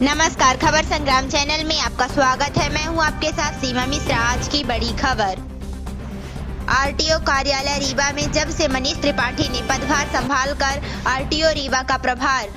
नमस्कार, खबर संग्राम चैनल में आपका स्वागत है। मैं हूं आपके साथ सीमा मिश्रा। आज की बड़ी खबर। आरटीओ कार्यालय रीवा में जब से मनीष त्रिपाठी ने पदभार संभालकर आरटीओ रीवा का प्रभार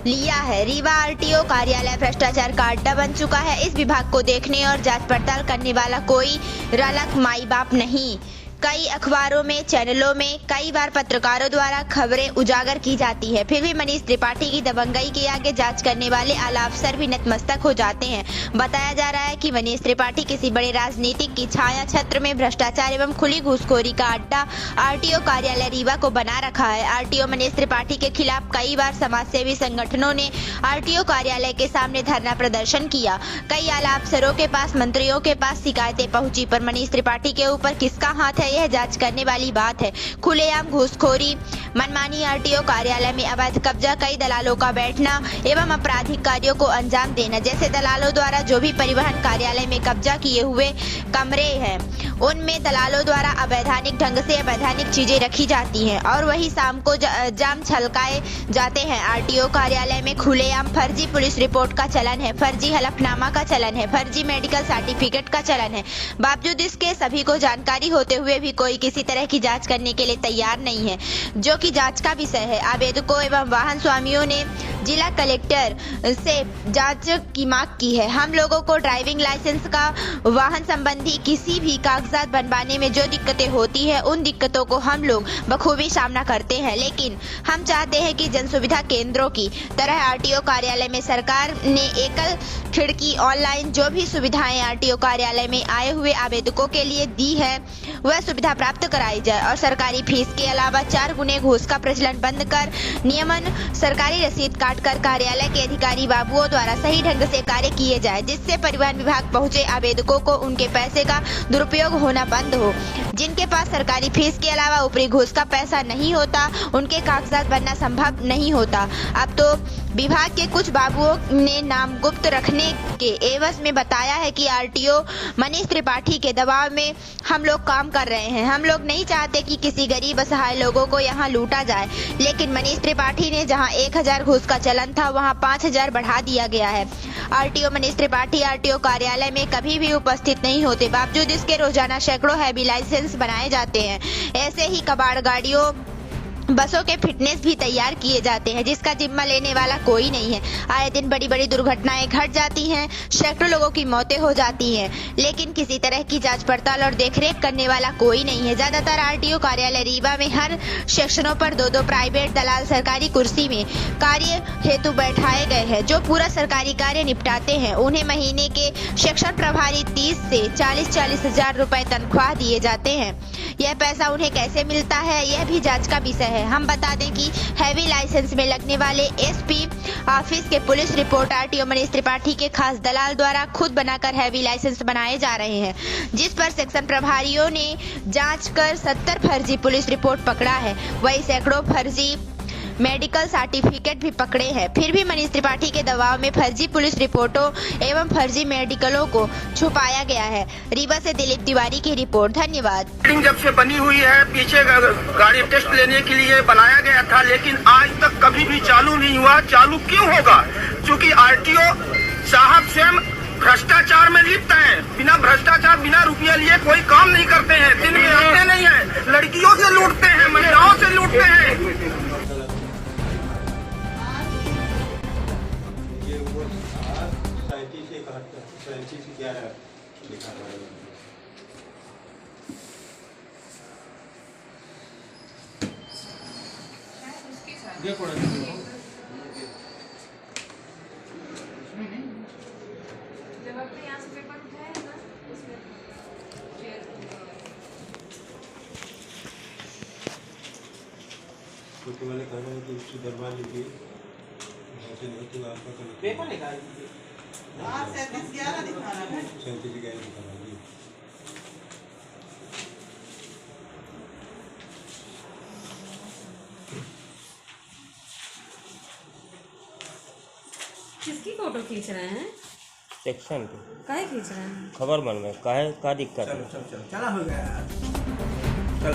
लिया है, रीवा आरटीओ कार्यालय भ्रष्टाचार का अड्डा बन चुका है। इस विभाग को देखने और जांच पड़ताल करने वाला कोई रलक माई बाप नहीं। कई अखबारों में, चैनलों में कई बार पत्रकारों द्वारा खबरें उजागर की जाती है, फिर भी मनीष त्रिपाठी की दबंगई के आगे जांच करने वाले आला अफसर भी नतमस्तक हो जाते हैं। बताया जा रहा है कि मनीष त्रिपाठी किसी बड़े राजनीतिक की छाया छत्र में भ्रष्टाचार एवं खुली घूसखोरी का अड्डा आरटीओ कार्यालय रीवा को बना रखा है। आरटीओ मनीष त्रिपाठी के खिलाफ कई बार समाजसेवी संगठनों ने आरटीओ कार्यालय के सामने धरना प्रदर्शन किया। कई आला अफसरों के पास, मंत्रियों के पास शिकायतें पहुंची, पर मनीष त्रिपाठी के ऊपर किसका हाथ है, यह जांच करने वाली बात है। खुलेआम घूसखोरी, मनमानी, आरटीओ कार्यालय में अवैध कब्जा, कई दलालों का बैठना एवं आपराधिक कार्यों को अंजाम देना। जैसे दलालों द्वारा जो भी परिवहन कार्यालय में कब्जा किए हुए कमरे हैं, उनमें दलालों द्वारा अवैधानिक ढंग से अवैधानिक चीजें रखी जाती हैं और वही शाम को जाम छलकाए जाते हैं। आरटीओ कार्यालय में खुलेआम फर्जी पुलिस रिपोर्ट का चलन है, फर्जी हलफनामा का चलन है, फर्जी मेडिकल सर्टिफिकेट का चलन है। बावजूद इसके सभी को जानकारी होते हुए भी कोई किसी तरह की जांच करने के लिए तैयार नहीं है, जो कि जांच का विषय है। आवेदकों एवं वाहन स्वामियों ने जिला कलेक्टर से जांच की मांग की है। हम लोगों को ड्राइविंग लाइसेंस का, वाहन संबंधी किसी भी कागजात बनवाने में जो दिक्कतें होती है, उन दिक्कतों को हम लोग बखूबी सामना करते हैं, लेकिन हम चाहते हैं कि जन सुविधा केंद्रों की तरह आरटीओ कार्यालय में सरकार ने एकल खिड़की ऑनलाइन जो भी सुविधाएं आरटीओ कार्यालय में आए हुए आवेदकों के लिए दी है, वह सुविधा प्राप्त कराई जाए और सरकारी फीस के अलावा 4 गुने घूस का प्रचलन बंद कर नियमन सरकारी रसीद काटकर कार्यालय के अधिकारी बाबुओं द्वारा सही ढंग से कार्य किए जाए, जिससे परिवहन विभाग पहुंचे आवेदकों को उनके पैसे का दुरुपयोग होना बंद हो। जिनके पास सरकारी फीस के अलावा ऊपरी घूस का पैसा नहीं होता, उनके कागजात बनना संभव नहीं होता। अब तो विभाग के कुछ बाबुओं ने नाम गुप्त रखने के एवज में बताया है कि आरटीओ मनीष त्रिपाठी के दबाव में हम लोग काम कर रहे हैं। हम लोग नहीं चाहते कि किसी गरीब असहाय लोगों को यहाँ लूटा जाए, लेकिन मनीष त्रिपाठी ने जहाँ 1000 घूस का चलन था, वहाँ 5000 बढ़ा दिया गया है। आरटीओ मनीष त्रिपाठी आरटीओ कार्यालय में कभी भी उपस्थित नहीं होते, बावजूद इसके रोजाना सैकड़ों हैवी लाइसेंस बनाए जाते हैं। ऐसे ही कबाड़ गाड़ियों, बसों के फिटनेस भी तैयार किए जाते हैं, जिसका जिम्मा लेने वाला कोई नहीं है। आए दिन बड़ी बड़ी दुर्घटनाएं घट जाती हैं, सैकड़ों लोगों की मौतें हो जाती हैं, लेकिन किसी तरह की जांच पड़ताल और देखरेख करने वाला कोई नहीं है। ज्यादातर आरटीओ कार्यालय रीवा में हर सेक्शनों पर 2-2 प्राइवेट दलाल सरकारी कुर्सी में कार्य हेतु बैठाए गए हैं, जो पूरा सरकारी कार्य निपटाते हैं। उन्हें महीने के सेक्शन प्रभारी 30 से 40-40 हजार रुपए तनख्वाह दिए जाते हैं। यह पैसा उन्हें कैसे मिलता है, यह भी जांच का विषय है। हम बता दें कि हैवी लाइसेंस में लगने वाले एसपी ऑफिस के police report RTO Manish Tripathi के खास दलाल द्वारा खुद बनाकर हैवी लाइसेंस बनाए जा रहे हैं, जिस पर सेक्शन प्रभारियों ने जांच कर 70 फर्जी पुलिस रिपोर्ट पकड़ा है। वही सैकड़ों फर्जी मेडिकल सर्टिफिकेट भी पकड़े हैं। फिर भी मनीष त्रिपाठी के दबाव में फर्जी पुलिस रिपोर्टों एवं फर्जी मेडिकलों को छुपाया गया है। रीवा से दिलीप तिवारी की रिपोर्ट। धन्यवाद। जब से बनी हुई है, पीछे गाड़ी टेस्ट लेने के लिए बनाया गया था, लेकिन आज तक कभी भी चालू नहीं हुआ। चालू क्यों होगा? क्योंकि आरटीओ साहब स्वयं भ्रष्टाचार में लिप्त हैं। बिना भ्रष्टाचार, बिना रुपया लिए कोई काम नहीं करते हैं। दिन में आते नहीं है, लड़कियों से लूटते हैं, महिलाओं से लूटते हैं। जब आपने यहाँ से पेपर उठाया है ना, उसमें तो मैंने कहा है कि उससे दरबार लीजिए, पेपर निकाल दीजिए। 37-11 दिखाना है, 37-11 दिखाना है। किसकी फोटो खींच रहे हैं? सेक्शन पे काहे खींच रहे हैं? खबर बन रहा है, काहे का दिक्कत है? चला हो गया। चल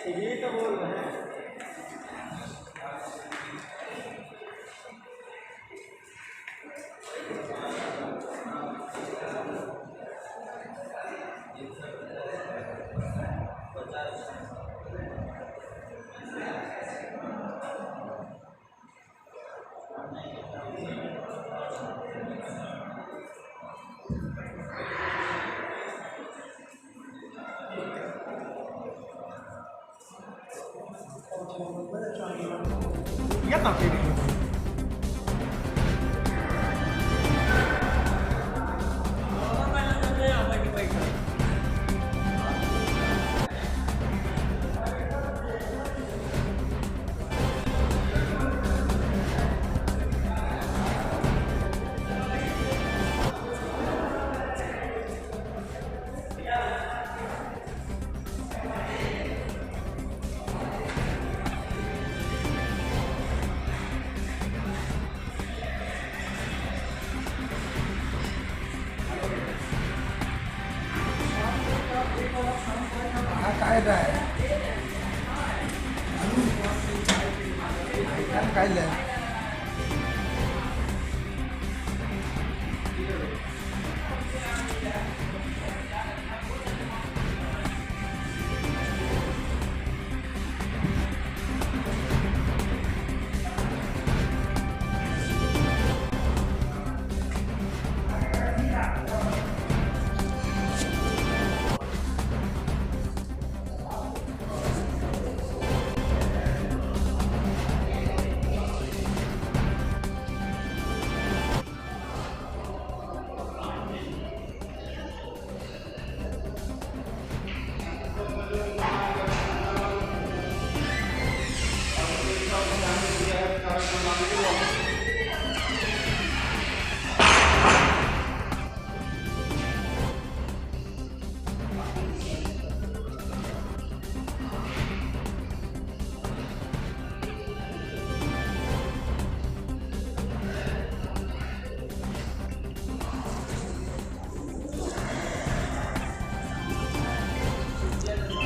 ये तो बोल रहे हैं या काफी काय